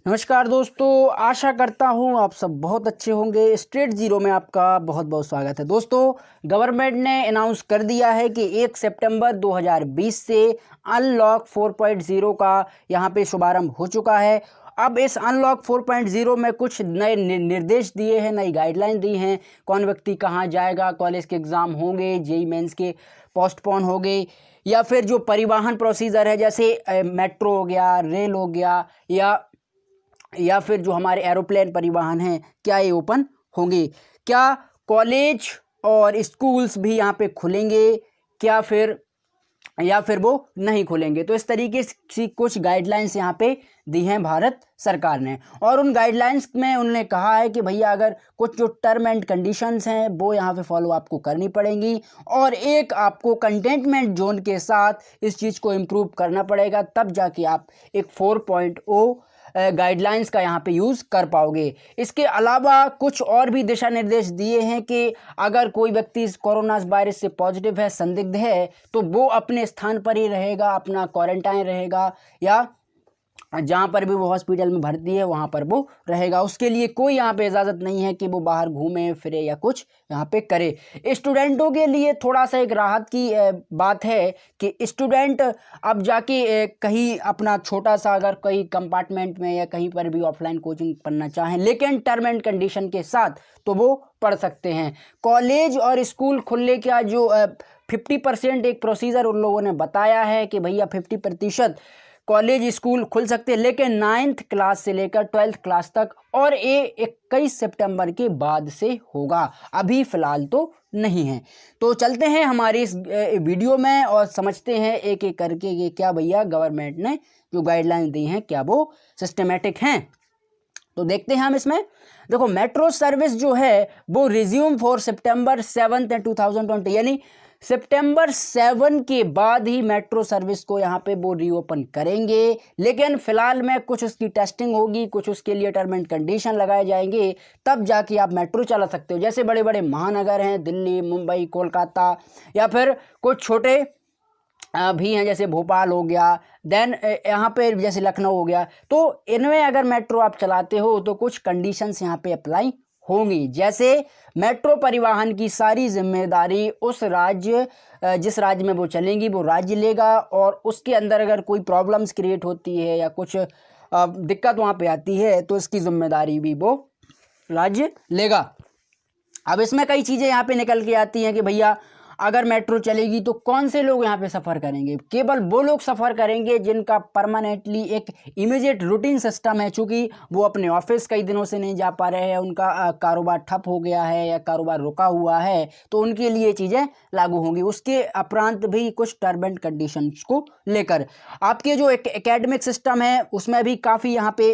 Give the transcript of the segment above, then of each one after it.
नमस्कार दोस्तों, आशा करता हूँ आप सब बहुत अच्छे होंगे। स्ट्रेट जीरो में आपका बहुत बहुत स्वागत है। दोस्तों, गवर्नमेंट ने अनाउंस कर दिया है कि 1 सितंबर 2020 से अनलॉक 4.0 का यहाँ पे शुभारंभ हो चुका है। अब इस अनलॉक 4.0 में कुछ नए निर्देश दिए हैं, नई गाइडलाइन दी हैं। कौन व्यक्ति कहाँ जाएगा, कॉलेज के एग्ज़ाम होंगे, जेई मेंस के पोस्टपोन हो गए, या फिर जो परिवहन प्रोसीजर है जैसे मेट्रो हो गया, रेल हो गया, या फिर जो हमारे एरोप्लेन परिवहन हैं, क्या ये ओपन होंगे? क्या कॉलेज और स्कूल्स भी यहाँ पे खुलेंगे, या फिर वो नहीं खुलेंगे? तो इस तरीके की कुछ गाइडलाइंस यहाँ पे दी हैं भारत सरकार ने। और उन गाइडलाइंस में उन्होंने कहा है कि भैया अगर कुछ जो टर्म एंड कंडीशंस हैं वो यहाँ पे फॉलो आपको करनी पड़ेंगी, और एक आपको कंटेनमेंट जोन के साथ इस चीज़ को इम्प्रूव करना पड़ेगा, तब जाके आप एक 4.0 गाइडलाइंस का यहाँ पे यूज़ कर पाओगे। इसके अलावा कुछ और भी दिशा निर्देश दिए हैं कि अगर कोई व्यक्ति इस कोरोना वायरस से पॉजिटिव है, संदिग्ध है, तो वो अपने स्थान पर ही रहेगा, अपना क्वारंटाइन रहेगा, या जहाँ पर भी वो हॉस्पिटल में भर्ती है वहाँ पर वो रहेगा। उसके लिए कोई यहाँ पे इजाज़त नहीं है कि वो बाहर घूमे फिरे या कुछ यहाँ पे करे। स्टूडेंटों के लिए थोड़ा सा एक राहत की बात है कि स्टूडेंट अब जाके कहीं अपना छोटा सा अगर कहीं कंपार्टमेंट में या कहीं पर भी ऑफलाइन कोचिंग पढ़ना चाहें, लेकिन टर्म एंड कंडीशन के साथ, तो वो पढ़ सकते हैं। कॉलेज और स्कूल खुलने का जो 50% एक प्रोसीजर उन लोगों ने बताया है कि भैया 50% कॉलेज स्कूल खुल सकते हैं, लेकिन 9th क्लास से लेकर 12th क्लास तक, और ये 21 सितंबर के बाद से होगा, अभी फ़िलहाल तो नहीं है। तो चलते हैं हमारी इस वीडियो में और समझते हैं एक एक करके कि क्या भैया गवर्नमेंट ने जो गाइडलाइन दी हैं क्या वो सिस्टमेटिक हैं। तो देखते हैं हम इसमें। देखो, मेट्रो सर्विस जो है वो रिज्यूम फॉर सितंबर 7 2020, यानी सितंबर 7 के बाद ही मेट्रो सर्विस को यहाँ पे वो रीओपन करेंगे। लेकिन फिलहाल में कुछ उसकी टेस्टिंग होगी, कुछ उसके लिए टर्म एंड कंडीशन लगाए जाएंगे, तब जाके आप मेट्रो चला सकते हो। जैसे बड़े बड़े महानगर हैं, दिल्ली, मुंबई, कोलकाता, या फिर कुछ छोटे भी हैं जैसे भोपाल हो गया, देन यहाँ पे जैसे लखनऊ हो गया, तो इनमें अगर मेट्रो आप चलाते हो तो कुछ कंडीशंस यहाँ पे अप्लाई होंगी। जैसे मेट्रो परिवहन की सारी जिम्मेदारी उस राज्य जिस राज्य में वो चलेंगी वो राज्य लेगा, और उसके अंदर अगर कोई प्रॉब्लम्स क्रिएट होती है या कुछ दिक्कत वहाँ पे आती है तो इसकी जिम्मेदारी भी वो राज्य लेगा। अब इसमें कई चीज़ें यहाँ पे निकल के आती हैं कि भैया अगर मेट्रो चलेगी तो कौन से लोग यहाँ पे सफ़र करेंगे? केवल वो लोग सफ़र करेंगे जिनका परमानेंटली एक इमीडिएट रूटीन सिस्टम है, चूँकि वो अपने ऑफिस कई दिनों से नहीं जा पा रहे हैं, उनका कारोबार ठप हो गया है या कारोबार रुका हुआ है, तो उनके लिए चीज़ें लागू होंगी। उसके उपरांत भी कुछ टर्म एंड कंडीशंस को लेकर आपके जो एक एकेडमिक सिस्टम है उसमें भी काफ़ी यहाँ पे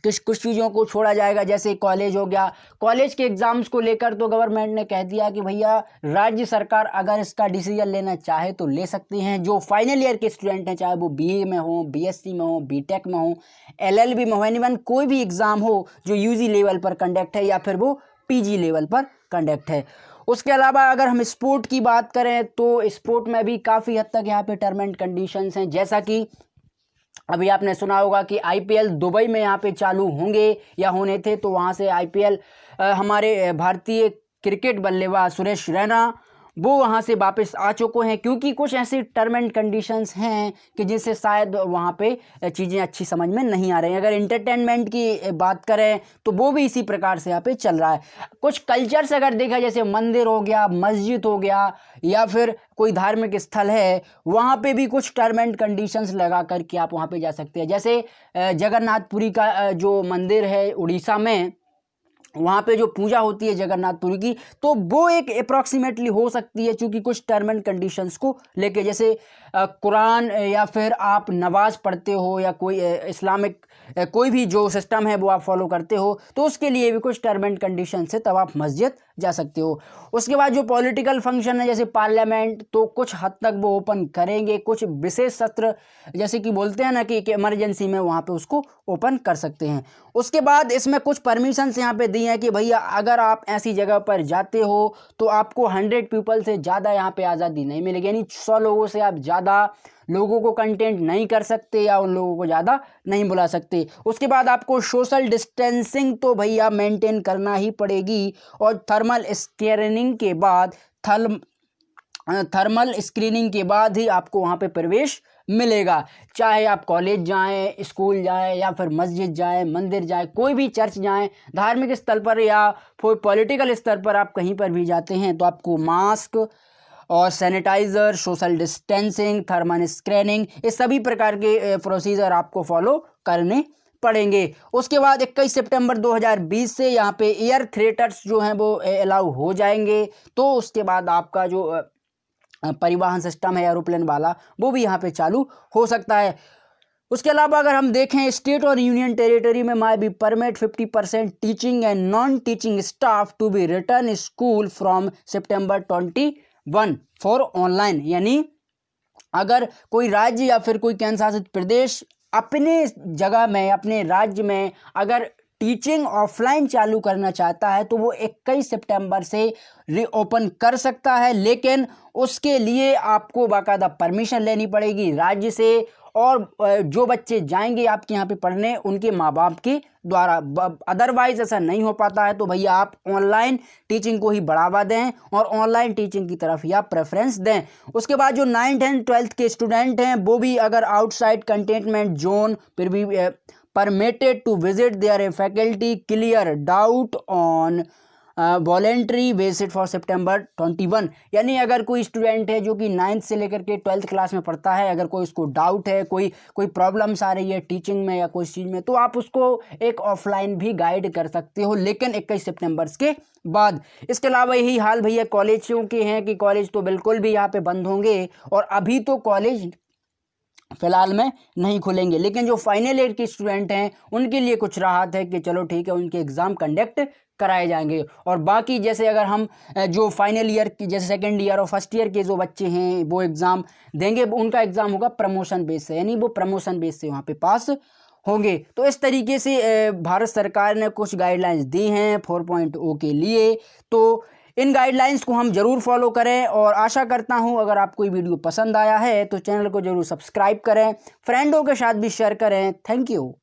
कुछ चीज़ों को छोड़ा जाएगा। जैसे कॉलेज हो गया, कॉलेज के एग्ज़ाम्स को लेकर तो गवर्नमेंट ने कह दिया कि भैया राज्य सरकार अगर इसका डिसीजन लेना चाहे तो ले सकती हैं। जो फाइनल ईयर के स्टूडेंट हैं, चाहे वो बीए में हो, बीएससी में हो, बीटेक में हो, एलएलबी में हो, एनीवन कोई भी एग्ज़ाम हो जो यूजी लेवल पर कंडक्ट है या फिर वो पीजी लेवल पर कंडक्ट है। उसके अलावा अगर हम स्पोर्ट की बात करें तो स्पोर्ट में भी काफ़ी हद तक यहाँ पे टर्म एंड कंडीशंस हैं। जैसा कि अभी आपने सुना होगा कि आईपीएल दुबई में यहाँ पे चालू होंगे या होने थे, तो वहाँ से आईपीएल हमारे भारतीय क्रिकेट बल्लेबाज सुरेश रैना वो वहाँ से वापस आ चुके हैं, क्योंकि कुछ ऐसी टर्म एंड कंडीशंस हैं कि जिससे शायद वहाँ पे चीज़ें अच्छी समझ में नहीं आ रही हैं। अगर एंटरटेनमेंट की बात करें तो वो भी इसी प्रकार से यहाँ पे चल रहा है। कुछ कल्चर्स अगर देखा, जैसे मंदिर हो गया, मस्जिद हो गया, या फिर कोई धार्मिक स्थल है, वहाँ पे भी कुछ टर्म एंड कंडीशंस लगा करके आप वहाँ पे जा सकते हैं। जैसे जगन्नाथपुरी का जो मंदिर है उड़ीसा में, वहाँ पे जो पूजा होती है जगन्नाथपुरी की, तो वो एक अप्रॉक्सीमेटली हो सकती है, क्योंकि कुछ टर्म एंड कंडीशंस को लेके, जैसे कुरान या फिर आप नमाज पढ़ते हो या कोई इस्लामिक कोई भी जो सिस्टम है वो आप फॉलो करते हो, तो उसके लिए भी कुछ टर्म एंड कंडीशन है, तब आप मस्जिद जा सकते हो। उसके बाद जो पॉलिटिकल फंक्शन है जैसे पार्लियामेंट, तो कुछ हद तक वो ओपन करेंगे। कुछ विशेष सत्र जैसे कि बोलते हैं ना कि इमरजेंसी में, वहाँ पे उसको ओपन कर सकते हैं। उसके बाद इसमें कुछ परमिशंस यहाँ पे दी हैं कि भैया अगर आप ऐसी जगह पर जाते हो तो आपको 100 पीपल से ज़्यादा यहाँ पे आज़ादी नहीं मिलेगी, यानी 100 लोगों से आप ज़्यादा लोगों को कंटेंट नहीं कर सकते या उन लोगों को ज़्यादा नहीं बुला सकते। उसके बाद आपको सोशल डिस्टेंसिंग तो भैया मेंटेन करना ही पड़ेगी, और थर्मल स्क्रीनिंग के बाद ही आपको वहाँ पे प्रवेश मिलेगा। चाहे आप कॉलेज जाएं, स्कूल जाएं, या फिर मस्जिद जाएं, मंदिर जाएं, कोई भी चर्च जाएं, धार्मिक स्थल पर या फिर पॉलिटिकल स्तर पर आप कहीं पर भी जाते हैं तो आपको मास्क और sanitiser, social distancing, thermal screening, ये सभी प्रकार के प्रोसीजर आपको फॉलो करने पड़ेंगे। उसके बाद 21 सितंबर 2020 से यहाँ पे एयर थिएटर्स जो हैं वो अलाउ हो जाएंगे। तो उसके बाद आपका जो परिवहन सिस्टम है एरोप्लेन वाला, वो भी यहाँ पे चालू हो सकता है। उसके अलावा अगर हम देखें, स्टेट और यूनियन टेरिटरी में may be permit 50% teaching and non teaching staff to be return school from September 21 for online. यानी अगर कोई राज्य या फिर कोई केंद्र शासित प्रदेश अपने जगह में, अपने राज्य में अगर टीचिंग ऑफलाइन चालू करना चाहता है तो वो 21 सितंबर से रीओपन कर सकता है, लेकिन उसके लिए आपको बाकायदा परमिशन लेनी पड़ेगी राज्य से, और जो बच्चे जाएंगे आपके यहाँ पे पढ़ने उनके माँ बाप के द्वारा। अदरवाइज ऐसा नहीं हो पाता है। तो भैया आप ऑनलाइन टीचिंग को ही बढ़ावा दें और ऑनलाइन टीचिंग की तरफ ही आप प्रेफरेंस दें। उसके बाद जो 9th एंड 12th के स्टूडेंट हैं वो भी अगर आउटसाइड कंटेनमेंट जोन फिर भी permitted to visit their faculty, clear doubt on voluntary basis for September 21। यानी अगर कोई स्टूडेंट है जो कि 9th से लेकर के 12th क्लास में पढ़ता है, अगर कोई उसको डाउट है, कोई प्रॉब्लम्स आ रही है टीचिंग में या कोई चीज़ में, तो आप उसको एक ऑफलाइन भी गाइड कर सकते हो, लेकिन 21 सितंबर के बाद। इसके अलावा यही हाल भैया कॉलेजों के हैं कि कॉलेज तो बिल्कुल भी यहाँ पे बंद होंगे, और अभी तो कॉलेज फिलहाल में नहीं खुलेंगे, लेकिन जो फाइनल ईयर के स्टूडेंट हैं उनके लिए कुछ राहत है कि चलो ठीक है, उनके एग्ज़ाम कंडक्ट कराए जाएंगे। और बाकी जैसे अगर हम जो फाइनल ईयर की, जैसे सेकंड ईयर और फर्स्ट ईयर के जो बच्चे हैं वो एग्ज़ाम देंगे, उनका एग्ज़ाम होगा प्रमोशन बेस से, यानी वो प्रमोशन बेस से वहाँ पे पास होंगे। तो इस तरीके से भारत सरकार ने कुछ गाइडलाइंस दी हैं 4.0 के लिए। तो इन गाइडलाइंस को हम जरूर फॉलो करें, और आशा करता हूं अगर आपको ये वीडियो पसंद आया है तो चैनल को जरूर सब्सक्राइब करें, फ्रेंडों के साथ भी शेयर करें। Thank you.